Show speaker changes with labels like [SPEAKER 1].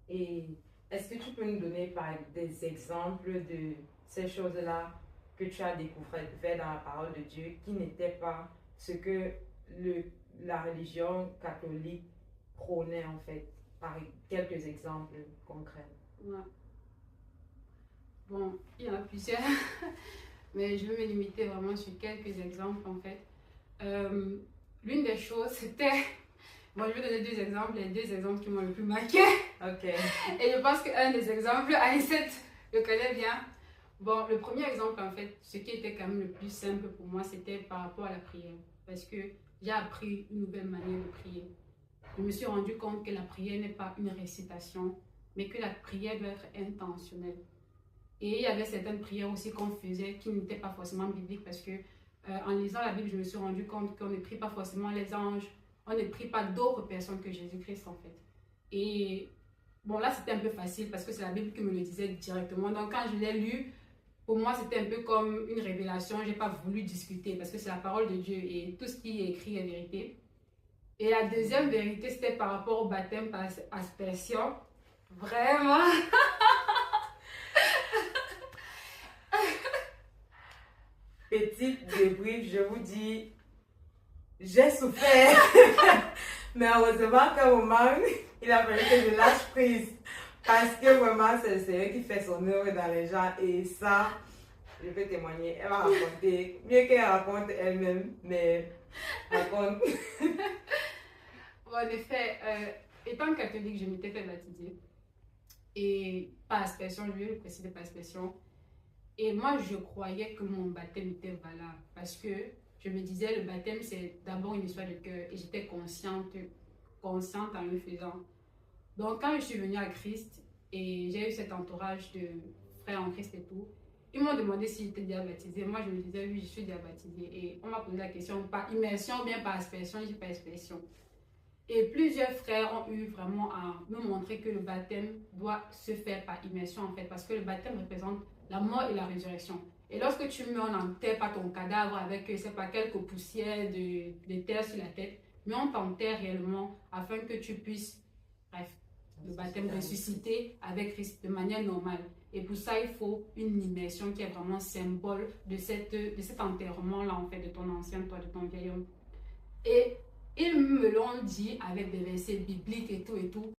[SPEAKER 1] Et est-ce que tu peux nous donner des exemples de ces choses-là que tu as découvert dans la parole de Dieu qui n'étaient pas ce que le, la religion catholique prônait en fait, par quelques exemples concrets?
[SPEAKER 2] Ouais. Bon, il y en a plusieurs, mais je vais me limiter vraiment sur quelques exemples en fait. L'une des choses, c'était... Bon, je vais donner deux exemples, les deux exemples qui m'ont le plus marqué.
[SPEAKER 1] Ok.
[SPEAKER 2] Et je pense qu'un des exemples, Aïssette le connaît bien. Bon, le premier exemple, en fait, ce qui était quand même le plus simple pour moi, c'était par rapport à la prière. Parce que j'ai appris une nouvelle manière de prier. Je me suis rendu compte que la prière n'est pas une récitation, mais que la prière doit être intentionnelle. Et il y avait certaines prières aussi qu'on faisait qui n'étaient pas forcément bibliques parce que en lisant la Bible, je me suis rendu compte qu'on ne prie pas forcément les anges, on ne prie pas d'autres personnes que Jésus-Christ en fait. Et bon, là c'était un peu facile parce que c'est la Bible qui me le disait directement. Donc quand je l'ai lu, pour moi c'était un peu comme une révélation. Je n'ai pas voulu discuter parce que c'est la parole de Dieu et tout ce qui est écrit est vérité. Et la deuxième vérité, c'était par rapport au baptême par aspersion. Vraiment.
[SPEAKER 1] Petite débrief, je vous dis, j'ai souffert. Mais heureusement qu'à un moment, il a fallu que je lâche prise. Parce que vraiment, c'est le Seigneur qui fait son œuvre dans les gens. Et ça, je peux témoigner. Elle va raconter, mieux qu'elle raconte elle-même, mais raconte.
[SPEAKER 2] Bon, en effet, étant catholique, je m'étais fait baptiser. Et par aspersion, je vais le préciser par aspersion. Et moi, je croyais que mon baptême était valable. Parce que je me disais, le baptême, c'est d'abord une histoire de cœur. Et j'étais consciente en le faisant. Donc, quand je suis venue à Christ et j'ai eu cet entourage de frères en Christ et tout, ils m'ont demandé si j'étais déjà baptisée. Moi, je me disais, oui, je suis déjà baptisée. Et on m'a posé la question, par immersion ou bien par aspersion? J'ai dit par aspersion. Et plusieurs frères ont eu vraiment à me montrer que le baptême doit se faire par immersion en fait, parce que le baptême représente la mort et la résurrection. Et lorsque tu mets, on n'enterre pas ton cadavre avec, c'est pas quelques poussières de terre sur la tête, mais on t'enterre réellement afin que tu puisses, bref, le baptême ressusciter avec Christ de manière normale. Et pour ça, il faut une immersion qui est vraiment symbole de cet enterrement-là, en fait, de ton ancien toi, de ton vieil homme. Et ils me l'ont dit avec des versets bibliques et tout et tout.